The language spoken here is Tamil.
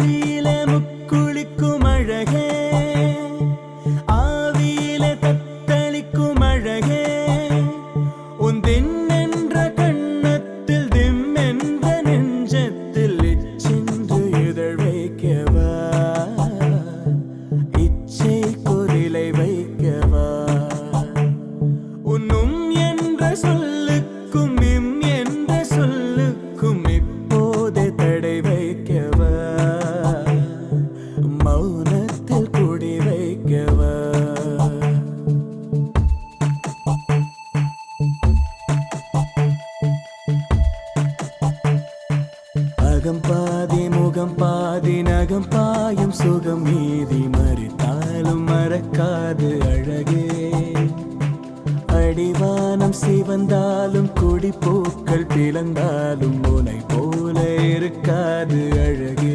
ஆழியில முக்குளிக்கும் அழகே, ஆவியில தத்தளிக்கும் அழகே, உன் தின்னென்ற கண்ணத்தில் திம்மென்ற நெஞ்சத்தில் இச்சென்று இதழ் வைக்கவா, இச்சை குரிலை வைக்கவா, உன்னும் என்ற சொல்லுக்கும் இம் என்ற சொல்லுக்கும் இப்போதே தடை வைக்கவா, மௌனத்தில் குடி வைக்கவா. அகம் பாதி முகம் பாதி நகம் பாயும் சுகம் மீதி மறித்தாலும் மறக்காது அழகே, அடிவானம் சிவந்தாலும் கொடி பூக்கள் பிளந்தாலும் உனை போல இருக்காது அழகே.